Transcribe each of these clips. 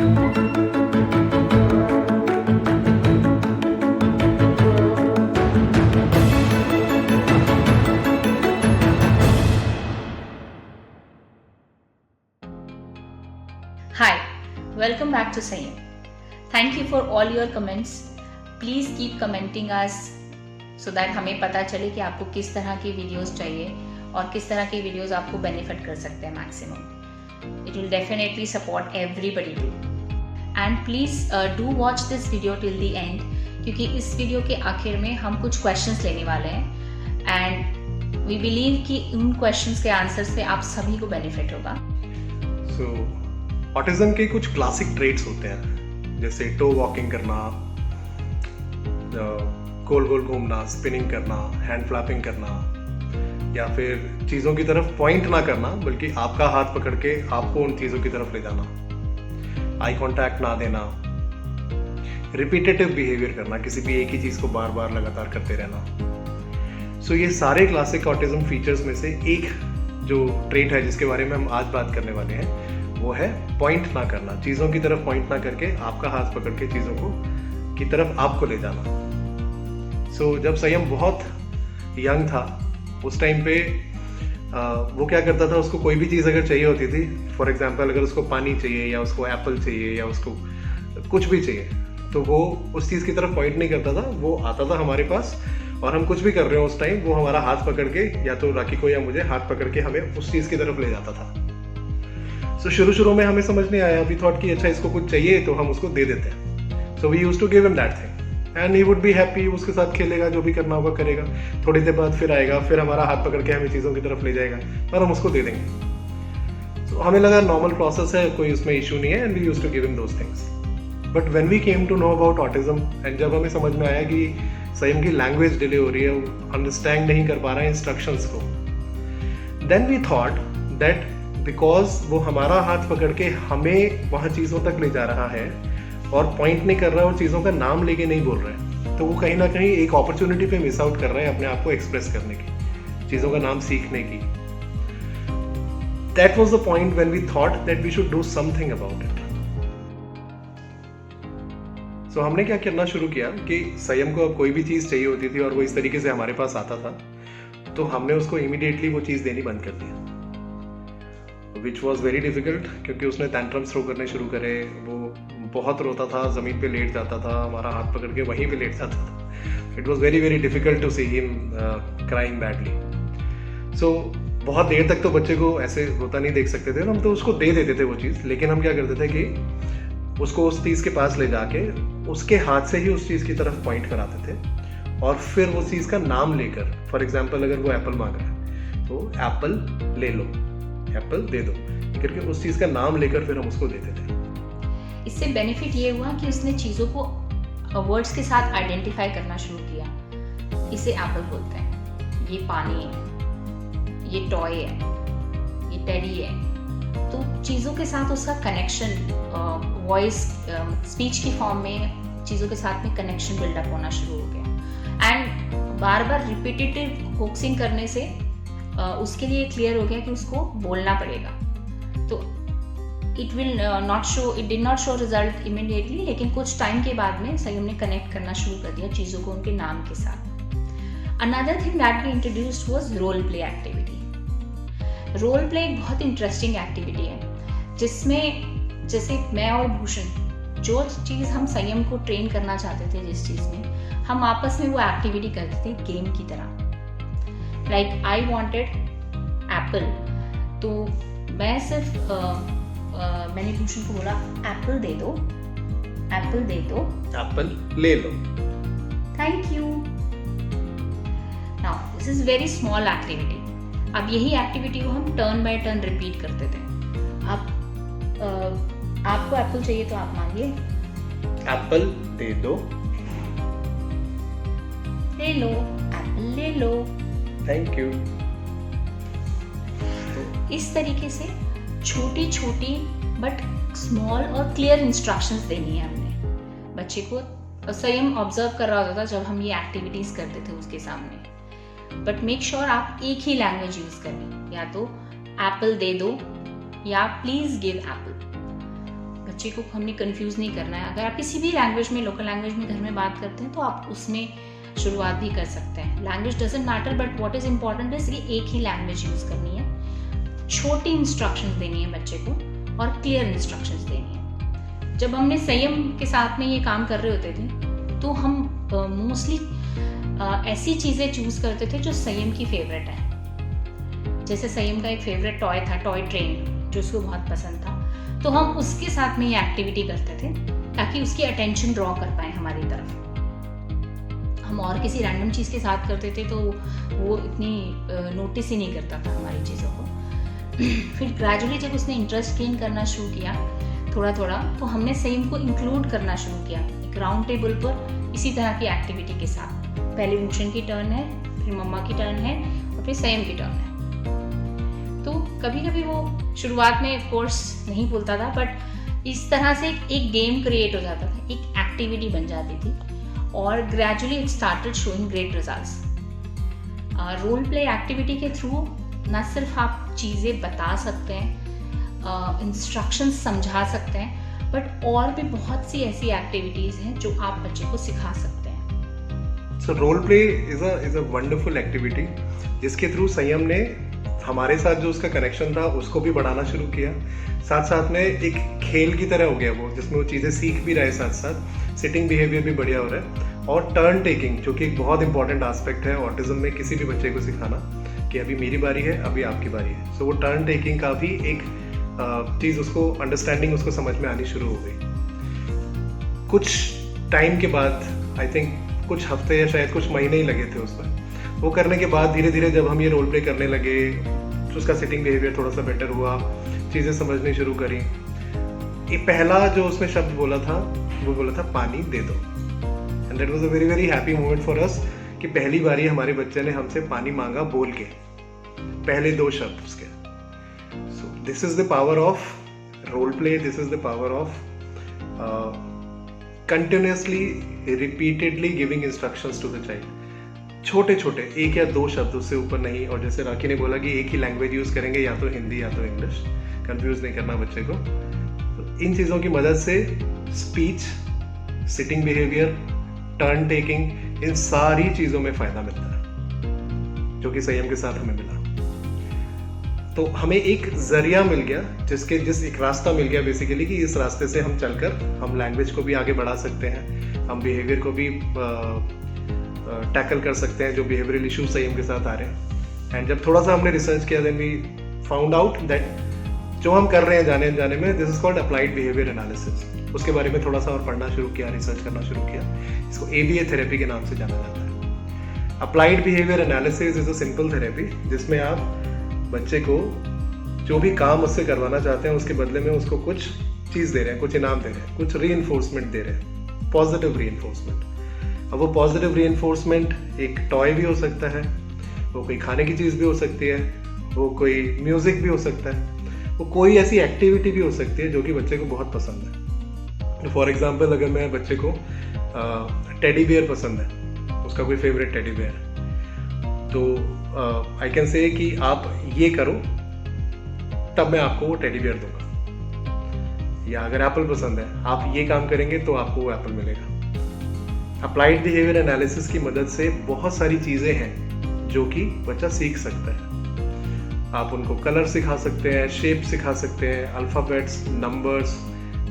Hi, welcome back to Sayam. Thank you for all your comments. Please keep commenting us so that हमें पता चले कि आपको किस तरह की वीडियोस चाहिए और किस तरह की वीडियोस आपको बेनिफिट कर सकते हैं maximum. It will definitely support everybody too. And please do watch this video till the end क्योंकि इस वीडियो के आखिर में हम कुछ क्वेश्चंस लेने वाले हैं and we believe कि उन क्वेश्चंस के आंसर से आप सभी को बेनिफिट होगा. So, ऑटिज्म के कुछ क्लासिक ट्रेट्स होते हैं जैसे टो वॉकिंग करना, गोल गोल घूमना, स्पिनिंग करना, हैंड फ्लैपिंग करना, या फिर चीज़ों की तरफ पॉइंट ना करना बल्कि आपका हाथ पकड़ के आपको उन चीज़ों की तरफ ले जाना, आई कांटेक्ट ना देना, रिपीटेटिव बिहेवियर करना, किसी भी एक ही चीज़ को बार बार लगातार करते रहना. सो ये सारे क्लासिक ऑटिज्म फीचर्स में से एक जो ट्रेट है जिसके बारे में हम आज बात करने वाले हैं वो है पॉइंट ना करना, चीज़ों की तरफ पॉइंट ना करके आपका हाथ पकड़ के चीज़ों को की तरफ आपको ले जाना. सो जब संयम बहुत यंग था उस टाइम पे वो क्या करता था, उसको कोई भी चीज़ अगर चाहिए होती थी, फॉर एग्जांपल अगर उसको पानी चाहिए या उसको एप्पल चाहिए या उसको कुछ भी चाहिए, तो वो उस चीज़ की तरफ पॉइंट नहीं करता था. वो आता था हमारे पास और हम कुछ भी कर रहे हो उस टाइम वो हमारा हाथ पकड़ के या तो राखी को या मुझे हाथ पकड़ के हमें उस चीज़ की तरफ ले जाता था. सो शुरू में हमें समझ नहीं आया, वी थॉट कि अच्छा इसको कुछ चाहिए तो हम उसको दे देते हैं. So we used to give him that thing and he would be happy, उसके साथ खेलेगा, जो भी करना होगा करेगा. थोड़ी देर बाद फिर आएगा, फिर हमारा हाथ पकड़ के हमें चीज़ों की तरफ ले जाएगा और हम उसको दे देंगे. सो हमें लगा नॉर्मल प्रोसेस है, कोई उसमें इशू नहीं है and we used to give him those things. But when we came to know about autism and जब हमें समझ में आया कि संयम की लैंग्वेज डिले हो रही है, वो अंडरस्टैंड नहीं कर पा रहा है इंस्ट्रक्शंस को, then we thought that because वो हमारा हाथ पकड़ के हमें वहाँ चीज़ों तक ले जा रहा है और पॉइंट नहीं कर रहा है और चीज़ों का नाम लेके नहीं बोल रहा है, तो वो कहीं ना कहीं एक अपॉर्चुनिटी पे मिस आउट कर रहे हैं अपने आप को एक्सप्रेस करने की, चीज़ों का नाम सीखने की. That was the point when we thought that we should do something about it. So हमने क्या करना शुरू किया कि संयम को अब कोई भी चीज़ चाहिए होती थी और वो इस तरीके से हमारे पास आता था तो हमने उसको इमीडिएटली वो चीज़ देनी बंद कर दी, विच वॉज वेरी डिफिकल्ट क्योंकि उसने टैंट्रम्स थ्रो करने शुरू करे. वो बहुत रोता था, ज़मीन पे लेट जाता था, हमारा हाथ पकड़ के वहीं पे लेट जाता था. It was very very difficult to see him crying badly. So बहुत देर तक तो बच्चे को ऐसे रोता नहीं देख सकते थे, हम तो उसको दे देते थे वो चीज़. लेकिन हम क्या करते थे कि उसको उस चीज़ के पास ले जाके उसके हाथ से ही उस चीज़ की तरफ पॉइंट कराते थे और फिर उस चीज़ का नाम लेकर, फॉर एग्जाम्पल अगर वो एप्पल मांग रहा है तो एप्पल ले लो, एप्पल दे दो करके उस चीज़ का नाम लेकर फिर हम उसको देते थे. इससे बेनिफिट ये हुआ कि उसने चीज़ों को वर्ड्स के साथ आइडेंटिफाई करना शुरू किया. इसे एप्पल बोलते हैं, ये पानी है, ये टॉय है, ये टेडी है. तो चीज़ों के साथ उसका कनेक्शन वॉइस स्पीच की फॉर्म में चीज़ों के साथ में कनेक्शन बिल्डअप होना शुरू हो गया. And bar bar repetitive coaxing करने से उसके लिए क्लियर हो गया कि उसको बोलना पड़ेगा. तो it did not show result immediately, लेकिन कुछ टाइम के बाद में संयम ने कनेक्ट करना शुरू कर दिया चीज़ों को उनके नाम के साथ. Another thing that we introduced was role play activity. Role play एक बहुत इंटरेस्टिंग एक्टिविटी है जिसमें जैसे मैं और भूषण जो चीज़ हम संयम को ट्रेन करना चाहते थे, जिस चीज़ में हम आपस में वो एक्टिविटी करते थे गेम की तरह. लाइक आई वॉन्टेड एप्पल, तो मैं सिर्फ मैंने भूषण को बोला एप्पल दे दो, एप्पल दे दो, एप्पल ले लो, thank you. Now this is very small activity. अब यही एक्टिविटी को हम टर्न बाय टर्न रिपीट करते थे. अब आपको एप्पल चाहिए तो आप मांगिए, एप्पल दे दो, ले लो, एप्पल ले लो, थैंक यू. तो इस तरीके से छोटी छोटी बट स्मॉल और क्लियर इंस्ट्रक्शंस देनी है हमने बच्चे को. संयम ऑब्जर्व कर रहा होता था जब हम ये एक्टिविटीज करते थे उसके सामने. बट मेक श्योर आप एक ही लैंग्वेज यूज करें, या तो एप्पल दे दो या प्लीज गिव एप्पल. बच्चे को हमने कंफ्यूज नहीं करना है। अगर आप किसी भी लैंग्वेज में, लोकल लैंग्वेज में घर में बात करते हैं तो आप उसमें शुरुआत भी कर सकते हैं। Language doesn't matter, but what is important is कि एक ही लैंग्वेज यूज़ करनी है, छोटी इंस्ट्रक्शंस देनी है बच्चे को और क्लियर इंस्ट्रक्शंस देनी है। जब हमने संयम के साथ में ये काम कर रहे होते थे तो हम मोस्टली ऐसी चीज़ें चूज़ करते थे जो संयम की फेवरेट है। जैसे संयम का एक फेवरेट टॉय था, टॉय ट्रेन, जो उसको बहुत पसंद था, तो हम उसके साथ में ये एक्टिविटी करते थे ताकि उसकी अटेंशन ड्रॉ कर पाए हमारी तरफ। हम और किसी रैंडम चीज़ के साथ करते थे तो वो इतनी नोटिस ही नहीं करता था हमारी चीज़ों को। फिर ग्रेजुअली जब उसने इंटरेस्ट गेन करना शुरू किया थोड़ा थोड़ा, तो हमने संयम को इंक्लूड करना शुरू किया एक राउंड टेबल पर इसी तरह की एक्टिविटी के साथ। पहले भूषण की टर्न है, फिर मम्मा की टर्न है और फिर संयम की टर्न है। तो कभी कभी वो शुरुआत में ऑफ कोर्स नहीं भूलता था, बट इस तरह से एक गेम क्रिएट हो जाता था, एक एक्टिविटी बन जाती थी और gradually it started showing great results. Role play activity के थ्रू न सिर्फ आप चीज़ें बता सकते हैं, इंस्ट्रक्शंस समझा सकते हैं, बट और भी बहुत सी ऐसी एक्टिविटीज़ हैं जो आप बच्चे को सिखा सकते हैं। So role play is a wonderful activity जिसके थ्रू संयम ने हमारे साथ जो उसका कनेक्शन था उसको भी बढ़ाना शुरू किया। साथ साथ में एक खेल की तरह हो गया वो, जिसमें वो चीज़ें सीख भी रहे, साथ साथ सिटिंग बिहेवियर भी बढ़िया हो रहा है। और टर्न टेकिंग, जो कि एक बहुत इंपॉर्टेंट एस्पेक्ट है ऑटिज्म में, किसी भी बच्चे को सिखाना कि अभी मेरी बारी है, अभी आपकी बारी है। सो वो टर्न टेकिंग का भी एक चीज़ उसको अंडरस्टैंडिंग उसको समझ में आनी शुरू हो गई। कुछ टाइम के बाद, आई थिंक कुछ हफ्ते या शायद कुछ महीने ही लगे थे उसमें, वो करने के बाद धीरे धीरे जब हम ये रोल प्ले करने लगे तो उसका सिटिंग बिहेवियर थोड़ा सा बेटर हुआ, चीज़ें समझनी शुरू करी। ये पहला जो उसने शब्द बोला था वो बोला था पानी दे दो, and that was a very very happy moment for us कि पहली बारी हमारे बच्चे ने हमसे पानी मांगा बोल के, पहले 2 शब्द उसके। So this is the power of role play, this is the power of continuously repeatedly giving instructions to the child. छोटे छोटे 1 या 2 शब्द, उससे ऊपर नहीं। और जैसे राखी ने बोला कि एक ही लैंग्वेज यूज करेंगे, या तो हिंदी या तो इंग्लिश, कंफ्यूज नहीं करना बच्चे को। तो इन चीज़ों की मदद से speech, sitting behaviour, turn taking, इन सारी चीज़ों में फ़ायदा मिलता है, जो कि संयम के साथ हमें मिला। तो हमें एक जरिया मिल गया, जिस एक रास्ता मिल गया बेसिकली, कि इस रास्ते से हम चलकर हम लैंग्वेज को भी आगे बढ़ा सकते हैं, हम बिहेवियर को भी टैकल कर सकते हैं जो बिहेवियरल इशू संयम के साथ आ रहे हैं। एंड जब थोड़ा सा हमने रिसर्च किया, then we found out that जो हम कर रहे हैं जाने अनजाने में, this is called applied behaviour analysis. उसके बारे में थोड़ा सा और पढ़ना शुरू किया, रिसर्च करना शुरू किया। इसको ABA थेरेपी के नाम से जाना जाता है। Applied behaviour analysis is a simple therapy जिसमें आप बच्चे को जो भी काम उससे करवाना चाहते हैं उसके बदले में उसको कुछ चीज़ दे रहे हैं, कुछ इनाम दे रहे हैं, कुछ रीइंफोर्समेंट दे रहे हैं, पॉजिटिव रीइंफोर्समेंट। अब वो पॉजिटिव रीइंफोर्समेंट एक टॉय भी हो सकता है, वो कोई खाने की चीज़ भी हो सकती है, वो कोई म्यूज़िक भी हो सकता है, वो कोई ऐसी एक्टिविटी भी हो सकती है जो कि बच्चे को बहुत पसंद है। फॉर एग्जाम्पल, अगर मैं बच्चे को टेडी बियर पसंद है, उसका कोई फेवरेट टेडी बियर, तो आई कैन से कि आप ये करो तब मैं आपको वो टेडी बियर दूंगा। या अगर एप्पल पसंद है, आप ये काम करेंगे तो आपको वो एप्पल मिलेगा। अप्लाइड बिहेवियर एनालिसिस की मदद से बहुत सारी चीज़ें हैं जो कि बच्चा सीख सकता है। आप उनको कलर सिखा सकते हैं, शेप सिखा सकते हैं, अल्फ़ाबेट्स, नंबर्स,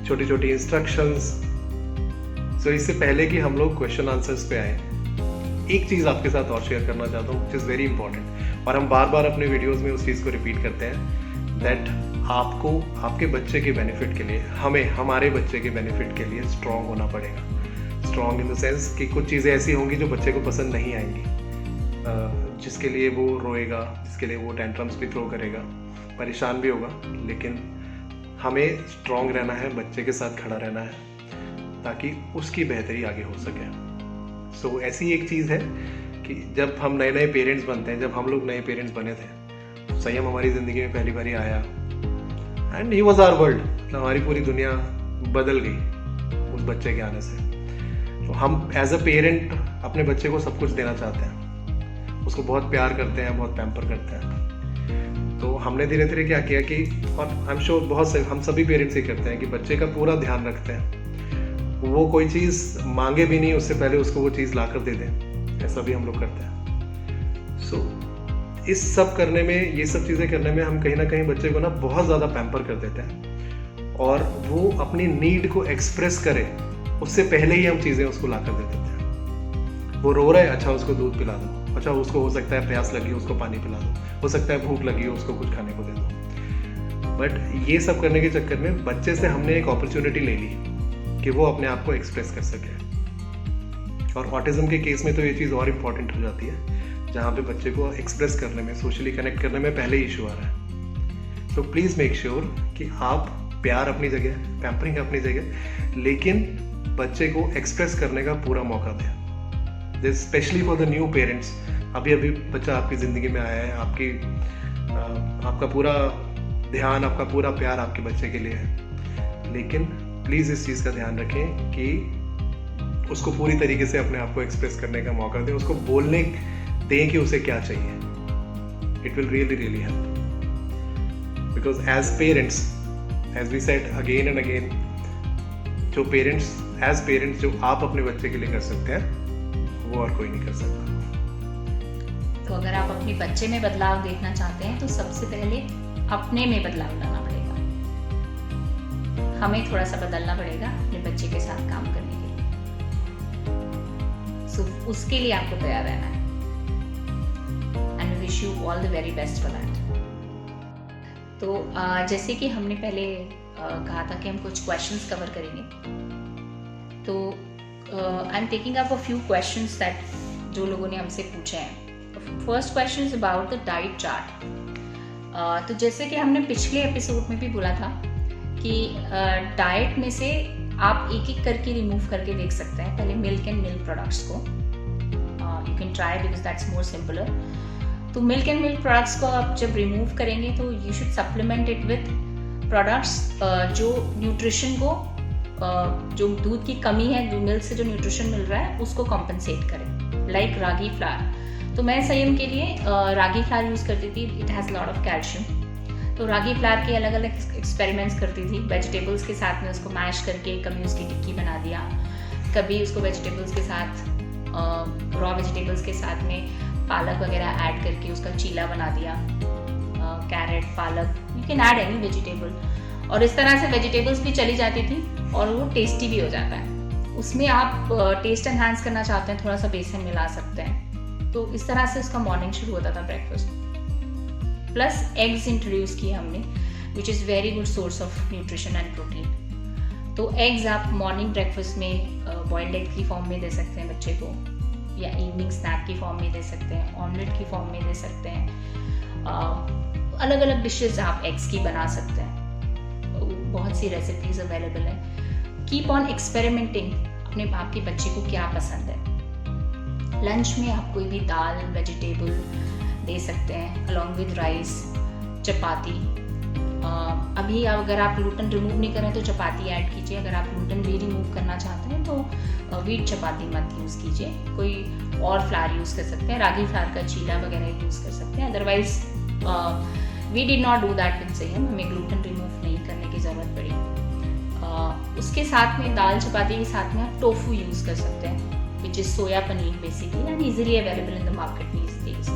छोटी छोटी इंस्ट्रक्शंस। सो इससे पहले कि हम लोग क्वेश्चन आंसर्स पे आए, एक चीज़ आपके साथ और शेयर करना चाहता हूँ, विच इज़ वेरी इंपॉर्टेंट, और हम बार बार अपने वीडियोज़ में उस चीज़ को रिपीट करते हैं, दैट आपको आपके बच्चे के बेनिफिट के लिए, हमें हमारे बच्चे के बेनिफिट के लिए स्ट्रॉन्ग होना पड़ेगा। स्ट्रॉन्ग इन द सेंस कि कुछ चीज़ें ऐसी होंगी जो बच्चे को पसंद नहीं आएंगी, जिसके लिए वो रोएगा, जिसके लिए वो टेंट्रम्स भी थ्रो करेगा, परेशान भी होगा, लेकिन हमें स्ट्रॉन्ग रहना है, बच्चे के साथ खड़ा रहना है ताकि उसकी बेहतरी आगे हो सके। सो ऐसी एक चीज़ है कि जब हम नए नए पेरेंट्स बनते हैं, जब हम लोग नए पेरेंट्स बने थे, संयम हमारी ज़िंदगी में पहली बारी आया and he was our world. हमारी पूरी दुनिया बदल गई उस बच्चे के आने से। तो हम एज अ पेरेंट अपने बच्चे को सब कुछ देना चाहते हैं, उसको बहुत प्यार करते हैं, बहुत पैम्पर करते हैं। तो हमने धीरे धीरे क्या किया कि, और आई एम श्योर बहुत से हम सभी पेरेंट्स ये करते हैं कि बच्चे का पूरा ध्यान रखते हैं, वो कोई चीज़ मांगे भी नहीं उससे पहले उसको वो चीज़ ला कर दे दें, ऐसा भी हम लोग करते हैं। सो इस सब करने में, ये सब चीज़ें करने में हम कहीं ना कहीं बच्चे को ना बहुत ज़्यादा पैम्पर कर देते हैं, और वो अपनी नीड को एक्सप्रेस करे उससे पहले ही हम चीज़ें उसको ला कर दे देते हैं। वो रो रहा है, अच्छा उसको दूध पिला दो, अच्छा उसको हो सकता है प्यास लगी उसको पानी पिला दो, हो सकता है भूख लगी उसको कुछ खाने को दे दो। बट ये सब करने के चक्कर में बच्चे से हमने एक अपॉर्चुनिटी ले ली कि वो अपने आप को एक्सप्रेस कर सके। और ऑटिज्म के केस में तो ये चीज़ और इम्पॉर्टेंट हो जाती है, जहाँ पे बच्चे को एक्सप्रेस करने में, सोशली कनेक्ट करने में पहले इशू आ रहा है। तो प्लीज़ मेक श्योर कि आप प्यार अपनी जगह, पैम्परिंग अपनी जगह, लेकिन बच्चे को एक्सप्रेस करने का पूरा मौका दें। This specially for the new parents. अभी अभी बच्चा आपकी ज़िंदगी में आया है, आपका पूरा ध्यान, आपका पूरा प्यार आपके बच्चे के लिए है, लेकिन प्लीज़ इस चीज़ का ध्यान रखें कि उसको पूरी तरीके से अपने आप को एक्सप्रेस करने का मौका दें, उसको बोलने दें कि उसे क्या चाहिए। It will really really help, because as parents, as we said again and again, जो पेरेंट्स जो आप अपने बच्चे के लिए कर सकते हैं वो और कोई नहीं कर सकता। तो अगर आप अपने बच्चे में बदलाव देखना चाहते हैं तो सबसे पहले अपने में बदलाव लाना पड़ेगा। हमें थोड़ा सा बदलना पड़ेगा अपने बच्चे के साथ काम करने के लिए। सो उसके लिए आपको तैयार रहना है। And wish you all the very best for that. तो जैसे कि हमने पहले कहा था कि हम कुछ क्वेश्चंस कवर करेंगे, तो I am taking up a few questions that जो लोगों ने हमसे पूछे हैं। First question is about the diet chart. तो जैसे कि हमने पिछले एपिसोड में भी बोला था कि डाइट में से आप एक एक करके रिमूव करके देख सकते हैं। पहले मिल्क एंड मिल्क प्रोडक्ट्स को you can try because that's more simpler. तो मिल्क एंड मिल्क प्रोडक्ट्स को आप जब रिमूव करेंगे तो you should supplement it with products जो न्यूट्रिशन को, जो दूध की कमी है, जो मिल्क से जो न्यूट्रिशन मिल रहा है उसको कॉम्पनसेट करें, लाइक रागी फ्लावर। तो मैं संयम के लिए रागी फ्लावर यूज़ करती थी। It has lot of calcium. तो रागी फ्लावर के अलग अलग एक्सपेरिमेंट्स करती थी, वेजिटेबल्स के साथ में उसको मैश करके कभी उसकी टिक्की बना दिया, कभी उसको वेजिटेबल्स के साथ, रॉ वेजिटेबल्स के साथ में पालक वगैरह ऐड करके उसका चीला बना दिया, कैरेट, पालक, you can add any vegetable. और इस तरह से वेजिटेबल्स भी चली जाती थी और वो टेस्टी भी हो जाता है। उसमें आप टेस्ट एनहांस करना चाहते हैं, थोड़ा सा बेसन मिला सकते हैं। तो इस तरह से उसका मॉर्निंग शुरू होता था ब्रेकफास्ट। प्लस एग्स इंट्रोड्यूस किए हमने, which is very good source of nutrition and protein. तो एग्स आप मॉर्निंग ब्रेकफास्ट में बॉइल्ड एग की फॉर्म में दे सकते हैं बच्चे को, या इवनिंग स्नैक की फॉर्म में दे सकते हैं, ऑमलेट की फॉर्म में दे सकते हैं। अलग अलग डिशेस आप एग्स की बना सकते हैं, बहुत सी रेसिपीज अवेलेबल है। कीप ऑन एक्सपेरिमेंटिंग, अपने आपके बच्चे को क्या पसंद है। लंच में आप कोई भी दाल, वेजिटेबल दे सकते हैं अलॉन्ग विद राइस, चपाती। अभी अगर आप ग्लूटेन रिमूव नहीं करें तो चपाती ऐड कीजिए। अगर आप ग्लूटेन भी रिमूव करना चाहते हैं तो व्हीट चपाती मत यूज़ कीजिए, कोई और फ्लावर यूज़ कर सकते हैं, रागी फ्लावर का चीला वगैरह यूज़ कर सकते हैं। Otherwise we did not do that with Sanyam, हमें ग्लूटेन रिमूव नहीं करने की ज़रूरत पड़ी। उसके साथ में दाल चपाती के साथ में आप टोफू यूज़ कर सकते हैं, which is soya paneer basically and easily available in the market these days.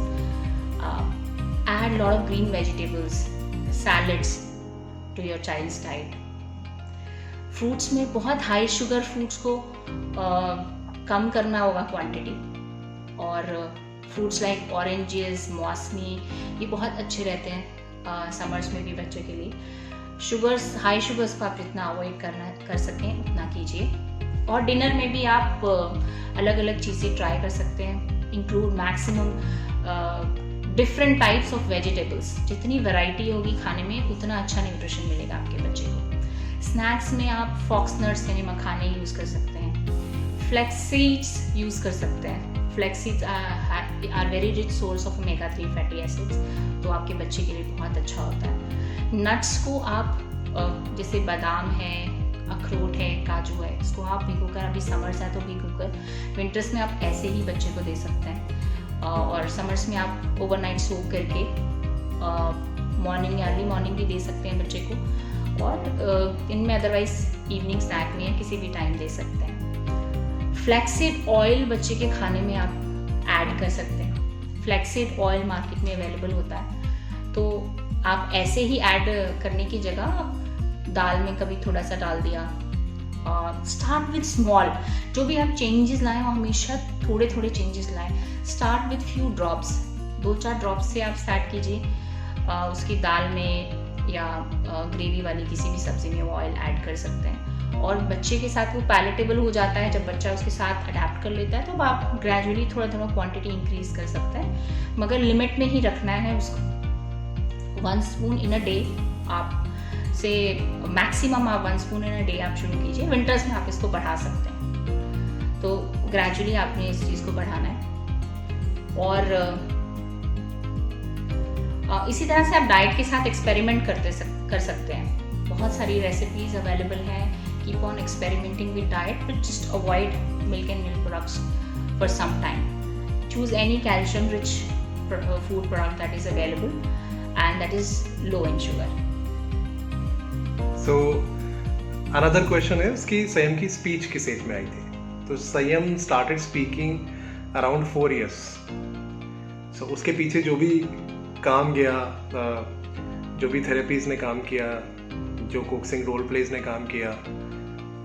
Add a lot of green vegetables, salads to your child's diet. Fruits में बहुत हाई शुगर फ्रूट्स को कम करना होगा क्वांटिटी, और fruits like oranges, मौसमी, ये बहुत अच्छे रहते हैं समर्स में भी बच्चों के लिए। शुगर्स, हाई शुगर्स को आप जितना अवॉइड कर सकें उतना कीजिए। और डिनर में भी आप अलग अलग चीज़ें ट्राई कर सकते हैं, include maximum different types of vegetables. जितनी वैरायटी होगी खाने में उतना अच्छा न्यूट्रिशन मिलेगा आपके बच्चे को। स्नैक्स में आप फॉक्स नट्स यानी मखाने यूज़ कर सकते हैं, फ्लैक्स सीड्स यूज़ कर सकते हैं। Flax seeds are very rich source of omega 3 fatty acids, तो आपके बच्चे के लिए बहुत अच्छा होता है। नट्स को आप जैसे बादाम है, अखरोट है, काजू है, इसको आप भिगोकर, अभी समर्स है तो भिगोकर, विंटर्स में आप ऐसे ही बच्चे को दे सकते हैं। और समर्स में आप ओवरनाइट सोक करके मॉर्निंग या अर्ली मॉर्निंग भी दे सकते हैं बच्चे को, और इनमें अदरवाइज इवनिंग स्नैक में या किसी भी टाइम दे सकते हैं। फ्लैक्सीड ऑयल बच्चे के खाने में आप ऐड कर सकते हैं। फ्लैक्सीड ऑयल मार्केट में अवेलेबल होता है, तो आप ऐसे ही ऐड करने की जगह दाल में कभी थोड़ा सा डाल दिया। स्टार्ट विथ स्मॉल, जो भी आप चेंजेस लाएं वो हमेशा थोड़े थोड़े चेंजेस लाएं। Start with few drops, 2-4 drops से आप स्टार्ट कीजिए। उसकी दाल में या ग्रेवी वाली किसी भी सब्जी में वो ऑयल ऐड कर सकते हैं, और बच्चे के साथ वो पैलेटेबल हो जाता है। जब बच्चा उसके साथ अडेप्ट कर लेता है तो आप ग्रेजुअली थोड़ा थोड़ा क्वांटिटी इंक्रीज कर सकते हैं, मगर लिमिट में ही रखना है उसको। 1 स्पून इन अ डे आप से मैक्सिमम आप 1 स्पून इन अ डे आप शुरू कीजिए। विंटर्स में आप इसको बढ़ा सकते हैं, तो ग्रेजुअली आपने इस चीज़ को बढ़ाना है। और इसी तरह से आप डाइट के साथ एक्सपेरिमेंट कर सकते हैं। बहुत सारी रेसिपीज अवेलेबल हैं। Keep on experimenting with diet, but just avoid milk and milk products for some time. Choose any calcium rich food product that is available and that is low in sugar. So another question is कि संयम की speech किस as में आई थी? तो संयम started speaking around 4 years. So उसके पीछे जो भी काम गया, जो भी थेरेपीज ने काम किया, जो कोक्सिंग रोल प्लेज ने काम किया,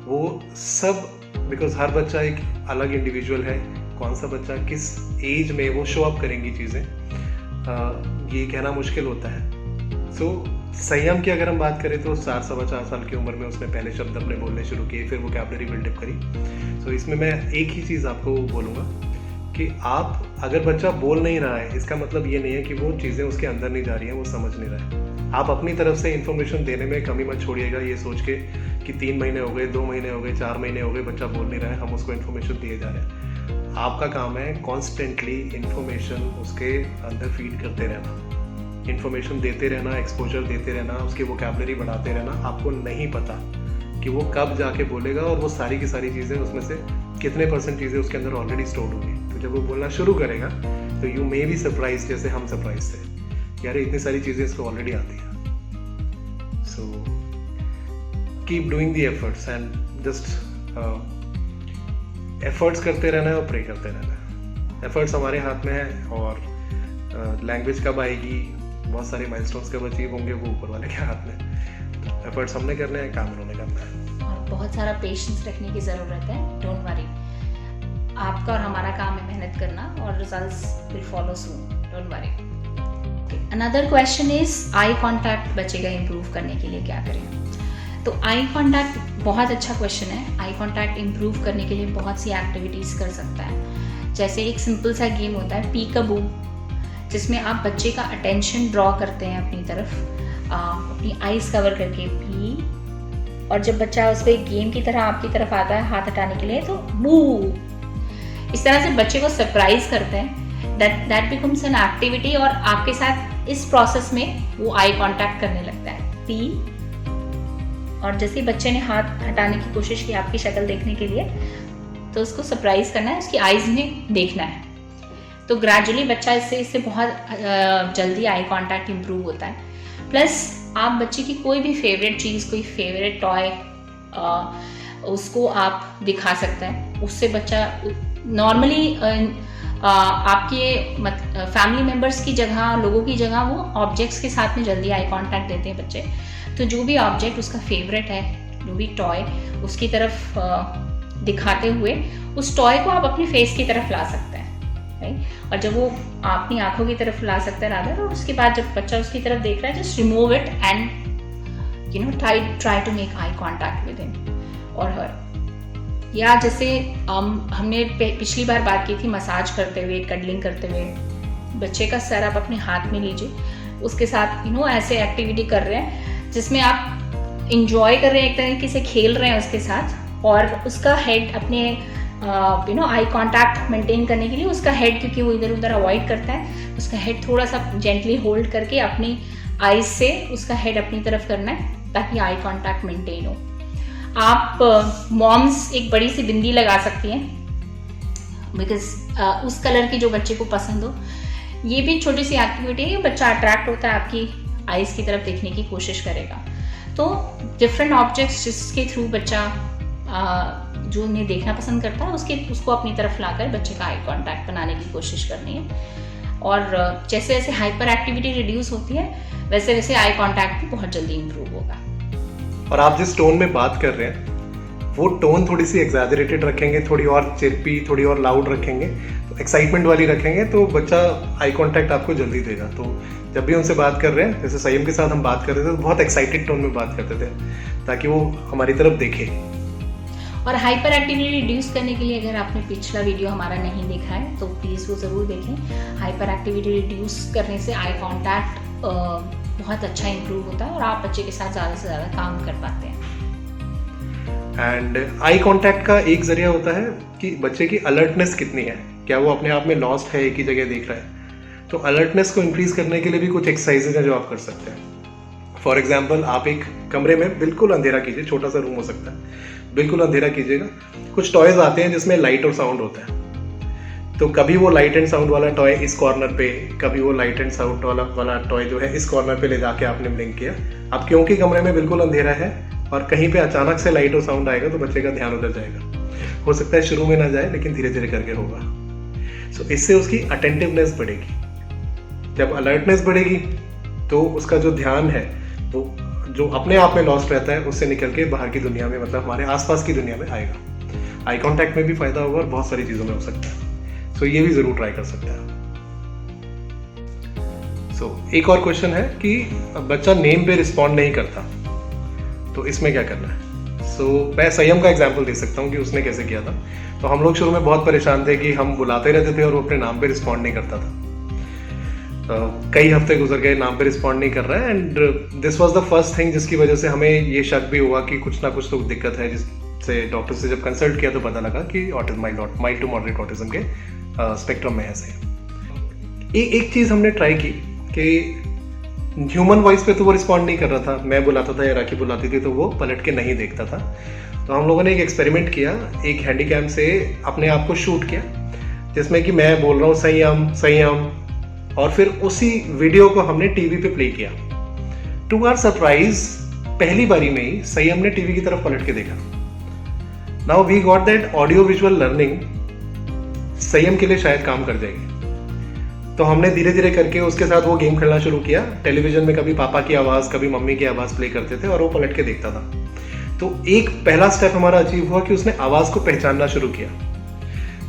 वो सब बिकॉज हर बच्चा एक अलग इंडिविजुअल है। कौन सा बच्चा किस एज में वो शो अप करेंगी चीज़ें, ये कहना मुश्किल होता है। सो संयम की अगर हम बात करें तो 4-4.25 साल की उम्र में उसने पहले शब्द अपने बोलने शुरू किए, फिर वोकैबुलरी बिल्डअप करी। सो इसमें मैं एक ही चीज़ आपको बोलूँगा कि आप अगर बच्चा बोल नहीं रहा है, इसका मतलब ये नहीं है कि वो चीज़ें उसके अंदर नहीं जा रही हैं, वो समझ नहीं रहा है। आप अपनी तरफ से इन्फॉर्मेशन देने में कमी मत छोड़िएगा ये सोच के कि 3 महीने हो गए, 2 महीने हो गए, 4 महीने हो गए, बच्चा बोल नहीं रहा है, हम उसको इन्फॉर्मेशन दिए जा रहे हैं। आपका काम है कॉन्स्टेंटली इन्फॉर्मेशन उसके अंदर फीड करते रहना, इन्फॉर्मेशन देते रहना, एक्सपोजर देते रहना, उसकी वोकैबुलरी बढ़ाते रहना। आपको नहीं पता कि वो कब जाके बोलेगा और वो सारी की सारी चीज़ें उसमें से कितने % चीज़ें उसके अंदर ऑलरेडी स्टोर होंगी। तो जब वो बोलना शुरू करेगा तो यू मे बी सरप्राइज, जैसे हम सरप्राइज थे यार इतनी सारी चीज़ें इसको ऑलरेडी आती हैं। So keep doing the efforts and just efforts करते रहना है और प्रे करते रहना है। एफर्ट्स हमारे हाथ में है, और लैंग्वेज कब आएगी, बहुत सारे माइलस्टोन्स कब अचीव होंगे, वो ऊपर वाले के हाथ में। तो एफर्ट्स हमने करने हैं, काम उन्होंने करना है, और बहुत सारा पेशेंस रखने की ज़रूरत है। डोंट वरी, आपका और हमारा काम है मेहनत करना, और results will follow soon. Don't worry. Another question is eye contact बच्चे का इम्प्रूव करने के लिए क्या करें? तो आई कॉन्टैक्ट बहुत अच्छा क्वेश्चन है। आई कॉन्टैक्ट इम्प्रूव करने के लिए बहुत सी एक्टिविटीज़ कर सकता है। जैसे एक सिंपल सा गेम होता है पीकाबू, जिसमें आप बच्चे का अटेंशन ड्रॉ करते हैं अपनी तरफ, अपनी आईज कवर करके पी, और जब बच्चा उस पर गेम की तरह आपकी तरफ आता है हाथ हटाने के लिए तो बू। इस तरह से बच्चे को सरप्राइज करते हैं। दैट बिकम्स एन एक्टिविटी, और आपके साथ इस प्रोसेस में वो आई कॉन्टैक्ट करने लगता है। पी, और जैसे ही बच्चे ने हाथ हटाने की कोशिश की आपकी शक्ल देखने के लिए, तो उसको सरप्राइज करना है, उसकी आईज में देखना है। तो ग्रेजुअली बच्चा इससे बहुत जल्दी आई कांटेक्ट इंप्रूव होता है। प्लस आप बच्चे की कोई भी फेवरेट चीज़, कोई फेवरेट टॉय उसको आप दिखा सकते हैं। उससे बच्चा नॉर्मली आपके फैमिली मेम्बर्स की जगह, लोगों की जगह वो ऑब्जेक्ट्स के साथ में जल्दी आई कांटेक्ट देते हैं बच्चे। तो जो भी ऑब्जेक्ट उसका फेवरेट है, जो भी टॉय, उसकी तरफ दिखाते हुए उस टॉय को आप अपनी फेस की तरफ ला सकते हैं, राइट। और जब वो अपनी आंखों की तरफ ला सकते हैं रादर, और उसके बाद जब बच्चा उसकी तरफ देख रहा है, just remove it and try to make eye contact with him और हर। या जैसे हमने पिछली बार बात की थी मसाज करते हुए, कडलिंग करते हुए, बच्चे का सर आप अपने हाथ में लीजिए, उसके साथ ऐसे एक्टिविटी कर रहे हैं जिसमें आप इंजॉय कर रहे हैं, एक तरीके से खेल रहे हैं उसके साथ, और उसका हेड अपने आई कांटेक्ट मेंटेन करने के लिए उसका हेड, क्योंकि वो इधर उधर अवॉइड करता है, उसका हेड थोड़ा सा जेंटली होल्ड करके अपनी आईज से उसका हेड अपनी तरफ करना है ताकि आई कांटेक्ट मेंटेन हो। आप मॉम्स एक बड़ी सी बिंदी लगा सकती हैं, बिकॉज उस कलर की जो बच्चे को पसंद हो। ये भी छोटी सी एक्टिविटी है, बच्चा अट्रैक्ट होता है आपकी आइज़ की तरफ देखने की कोशिश करेगा। तो डिफरेंट ऑब्जेक्ट्स जिसके थ्रू बच्चा जो उन्हें देखना पसंद करता है उसको अपनी तरफ लाकर बच्चे का आई कांटेक्ट बनाने की कोशिश करनी है। और जैसे जैसे हाइपर एक्टिविटी रिड्यूस होती है वैसे वैसे आई कांटेक्ट भी बहुत जल्दी इंप्रूव होगा। और आप जिस टोन में बात कर रहे हैं वो टोन थोड़ी सी एग्जैजरेटेड रखेंगे, थोड़ी और चिरपी, थोड़ी और लाउड रखेंगे, तो एक्साइटमेंट वाली रखेंगे तो बच्चा आई कांटेक्ट आपको जल्दी देगा। तो जब भी उनसे बात कर रहे हैं, जैसे संयम के साथ हम बात कर रहे थे तो बहुत एक्साइटेड टोन में बात करते थे ताकि वो हमारी तरफ देखे। और हाइपर एक्टिविटी रिड्यूस करने के लिए अगर आपने पिछला वीडियो हमारा नहीं देखा है तो प्लीज़ वो ज़रूर देखें। हाइपर एक्टिविटी रिड्यूस करने से आई कांटेक्ट बहुत अच्छा इंप्रूव होता है और आप बच्चे के साथ ज़्यादा से ज़्यादा काम कर पाते हैं। एंड आई कांटेक्ट का एक जरिया होता है कि बच्चे की अलर्टनेस कितनी है, क्या वो अपने आप में लॉस्ट है, एक ही जगह देख रहा है। तो अलर्टनेस को इंक्रीज करने के लिए भी कुछ एक्सरसाइजेज हैं जो आप कर सकते हैं। फॉर एग्जाम्पल, आप एक कमरे में बिल्कुल अंधेरा कीजिए, छोटा सा रूम हो सकता है, बिल्कुल अंधेरा कीजिएगा। कुछ टॉयज आते हैं जिसमें लाइट और साउंड होता है, तो कभी वो लाइट एंड साउंड वाला टॉय इस कॉर्नर पे, कभी वो लाइट एंड साउंड वाला टॉय जो है इस कॉर्नर पे ले जाके आपने ब्लिंक किया। अब क्योंकि कमरे में बिल्कुल अंधेरा है और कहीं पे अचानक से लाइट और साउंड आएगा तो बच्चे का ध्यान उधर जाएगा। हो सकता है शुरू में ना जाए लेकिन धीरे धीरे करके होगा। सो इससे उसकी अटेंटिवनेस बढ़ेगी। जब अलर्टनेस बढ़ेगी तो उसका जो ध्यान है वो जो अपने आप में लॉस्ट रहता है उससे निकल के बाहर की दुनिया में, मतलब हमारे आसपास की दुनिया में आएगा। आई कांटेक्ट में भी फायदा होगा और बहुत सारी चीज़ों में हो सकता है। सो ये भी ज़रूर ट्राई कर सकते हैं। सो एक और क्वेश्चन है कि बच्चा नेम पे रिस्पॉन्ड नहीं करता, तो इसमें क्या करना है। मैं संयम का एग्जाम्पल दे सकता हूँ कि उसने कैसे किया था। तो हम लोग शुरू में बहुत परेशान थे कि हम बुलाते रहते थे और वो अपने नाम पे रिस्पॉन्ड नहीं करता था। कई हफ्ते गुजर गए, नाम पे रिस्पॉन्ड नहीं कर रहा है। And this was the first thing जिसकी वजह से हमें ये शक भी हुआ कि कुछ ना कुछ तो दिक्कत है, जिससे डॉक्टर से जब कंसल्ट किया तो पता लगा कि autism, mild to moderate autism के स्पेक्ट्रम में ऐसे है। एक चीज़ हमने ट्राई की कि ह्यूमन वॉइस पे तो वो रिस्पॉन्ड नहीं कर रहा था, मैं बुलाता था या राखी बुलाती थी तो वो पलट के नहीं देखता था। तो हम लोगों ने एक एक्सपेरिमेंट किया, एक हैंडीकैम से अपने आप को शूट किया जिसमें कि मैं बोल रहा हूँ संयम संयम, और फिर उसी वीडियो को हमने टीवी पे प्ले किया। टू आवर सरप्राइज पहली बारी में ही संयम ने टीवी की तरफ पलट के देखा। Now we got that audio visual learning Sanyam के लिए शायद काम कर जाएगी। तो हमने धीरे धीरे करके उसके साथ वो गेम खेलना शुरू किया। टेलीविजन में कभी पापा की आवाज़, कभी मम्मी की आवाज़ प्ले करते थे और वो पलट के देखता था। तो एक पहला स्टेप हमारा अचीव हुआ कि उसने आवाज़ को पहचानना शुरू किया।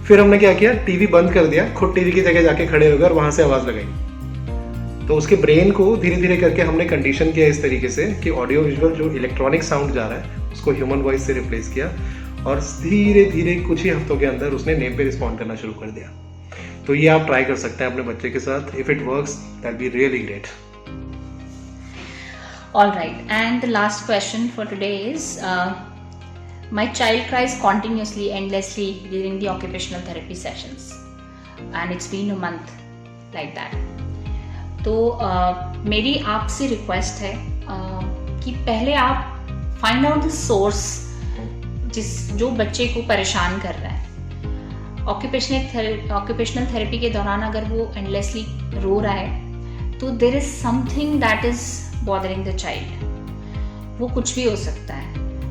फिर हमने क्या किया, टीवी बंद कर दिया, खुद टीवी की जगह जाके खड़े हो गए और वहाँ से आवाज़ लगाई। तो उसके ब्रेन को धीरे धीरे करके हमने कंडीशन किया इस तरीके से कि ऑडियो विजुअल जो इलेक्ट्रॉनिक साउंड जा रहा है उसको ह्यूमन वॉइस से रिप्लेस किया, और धीरे धीरे कुछ ही हफ्तों के अंदर उसने नेम पे रिस्पॉन्ड करना शुरू कर दिया। तो ये आप ट्राई कर सकते हैं अपने बच्चे के साथ। If it works that be really great. All right, and the last question for today is my child cries continuously, endlessly during the occupational therapy sessions, and it's been a month like that. तो मेरी आपसे request है कि पहले आप find out the source जो बच्चे को परेशान कर रहा है। ऑक्यूपेशनल थेरेपी के दौरान अगर वो एंडलेसली रो रहा है तो there is something that is bothering the child. वो कुछ भी हो सकता है,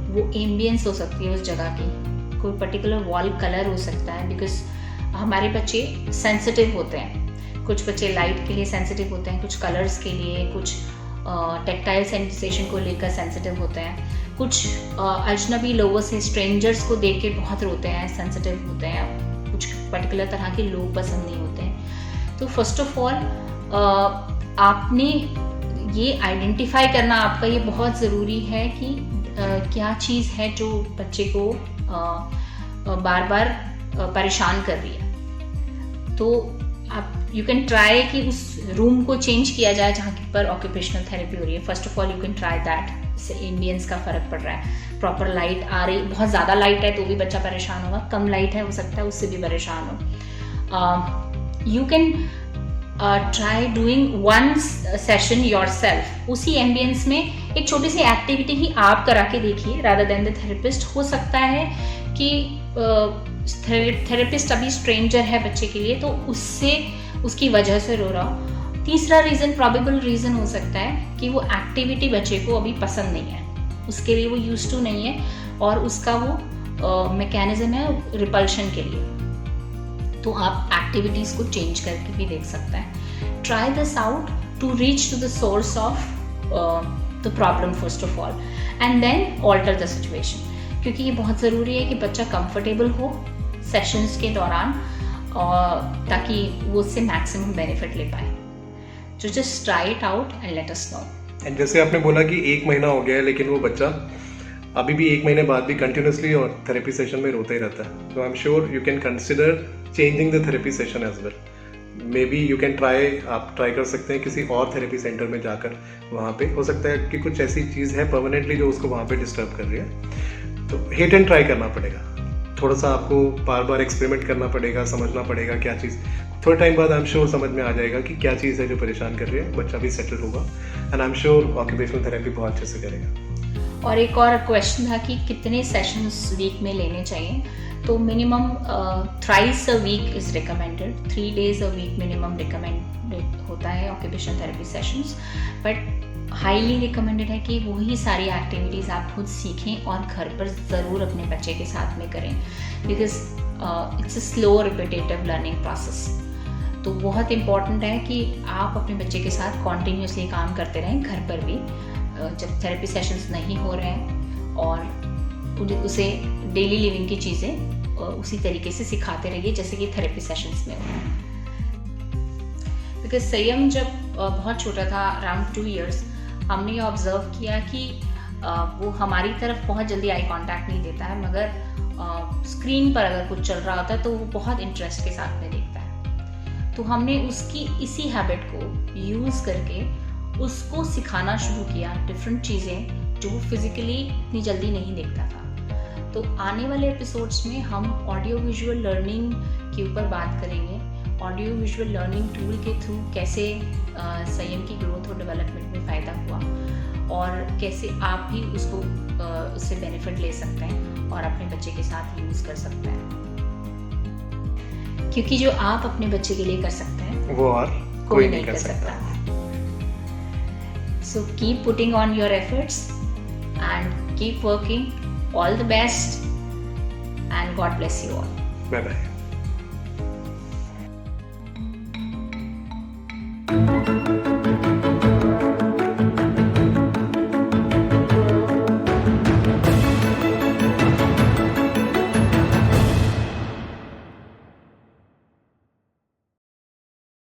वो एम्बियंस हो सकती है उस जगह की, कोई पर्टिकुलर वॉल कलर हो सकता है, बिकॉज हमारे बच्चे सेंसिटिव होते हैं। कुछ बच्चे लाइट के लिए सेंसिटिव होते हैं, कुछ कलर्स के लिए, कुछ टेक्टाइल सेंसेशन को लेकर सेंसिटिव होते हैं, कुछ अजनबी लोगों से, स्ट्रेंजर्स को देख के बहुत रोते हैं, सेंसिटिव होते हैं, कुछ पर्टिकुलर तरह के लोग पसंद नहीं होते हैं। तो फर्स्ट ऑफ ऑल आपने ये आइडेंटिफाई करना आपका ये बहुत ज़रूरी है कि क्या चीज़ है जो बच्चे को बार बार परेशान कर रही है। तो आप यू कैन ट्राई कि उस रूम को चेंज किया जाए जहाँ पर ऑक्यूपेशनल थेरेपी हो रही है। First of all you can try that. इससे एम्बियंस का फ़र्क पड़ रहा है, प्रॉपर लाइट आ रही, बहुत ज़्यादा लाइट है तो भी बच्चा परेशान होगा, कम लाइट है हो सकता है उससे भी परेशान हो। You can try doing one session yourself. उसी एम्बियंस में एक छोटी सी एक्टिविटी ही आप करा के देखिए रादर देन द थेरेपिस्ट। हो सकता है कि थेरेपिस्ट अभी स्ट्रेंजर है बच्चे के लिए तो उससे उसकी वजह से रो रहा हो, तीसरा रीज़न, प्रॉबेबल रीज़न हो सकता है कि वो एक्टिविटी बच्चे को अभी पसंद नहीं है, उसके लिए वो यूज टू नहीं है और उसका वो मैकेनिज्म है रिपल्शन के लिए। तो आप एक्टिविटीज़ को चेंज करके भी देख सकते हैं। Try this out to reach to the source of the problem first of all and then alter the situation, क्योंकि ये बहुत ज़रूरी है कि बच्चा कंफर्टेबल हो सेशंस के दौरान ताकि वो उससे मैक्सिमम बेनिफिट ले पाए। So just try it out and let us know. And जैसे आपने बोला कि 1 महीना हो गया है लेकिन वो बच्चा अभी भी 1 महीने बाद भी कंटिन्यूसली और थेरेपी सेशन में रोता ही रहता है, तो I am sure you can consider changing the therapy session as well. Maybe you can try, आप ट्राई कर सकते हैं किसी और थेरेपी सेंटर में जाकर, वहाँ पे हो सकता है कि कुछ ऐसी चीज़ है परमानेंटली जो उसको वहाँ पे डिस्टर्ब कर रही है, तो हिट एंड ट्राई करना पड़ेगा। थोड़ा सा आपको बार बार एक्सपेरिमेंट करना पड़ेगा, समझना पड़ेगा क्या चीज़, थोड़े टाइम बाद आई एम श्योर समझ में आ जाएगा कि क्या चीज़ है जो परेशान कर रही है, बच्चा भी सेटल होगा and I am sure occupational therapy बहुत अच्छे से करेगा। और एक और क्वेश्चन था कि कितने सेशंस वीक में लेने चाहिए, तो minimum thrice a week is recommended, 3 days a week minimum recommended होता है occupational therapy sessions, but highly recommended है कि वही सारी एक्टिविटीज़ आप खुद सीखें और घर पर ज़रूर अपने बच्चे के साथ में करें, because it's a slow repetitive learning process. तो बहुत इम्पॉर्टेंट है कि आप अपने बच्चे के साथ कॉन्टीन्यूसली काम करते रहें घर पर भी, जब थेरेपी सेशंस नहीं हो रहे हैं, और उसे डेली लिविंग की चीज़ें उसी तरीके से सिखाते रहिए जैसे कि थेरेपी सेशंस में हो रहा है। बिकॉज संयम जब बहुत छोटा था, अराउंड 2 years, हमने ये ऑब्जर्व किया कि वो हमारी तरफ बहुत जल्दी आई कांटेक्ट नहीं देता है, मगर स्क्रीन पर अगर कुछ चल रहा होता है तो वो बहुत इंटरेस्ट के साथ में देखता है। तो हमने उसकी इसी हैबिट को यूज़ करके उसको सिखाना शुरू किया डिफरेंट चीज़ें जो फिजिकली इतनी जल्दी नहीं देखता था। तो आने वाले एपिसोड्स में हम ऑडियो विजुअल लर्निंग के ऊपर बात करेंगे, ऑडियो विजुअल लर्निंग टूल के थ्रू कैसे संयम की ग्रोथ और डेवलपमेंट में फ़ायदा हुआ और कैसे आप भी उससे बेनिफिट ले सकते हैं और अपने बच्चे के साथ यूज़ कर सकते हैं, क्योंकि जो आप अपने बच्चे के लिए कर सकते हैं वो और कोई नहीं कर सकता। So keep putting on your efforts and keep working. All the best and God bless you all. Bye bye.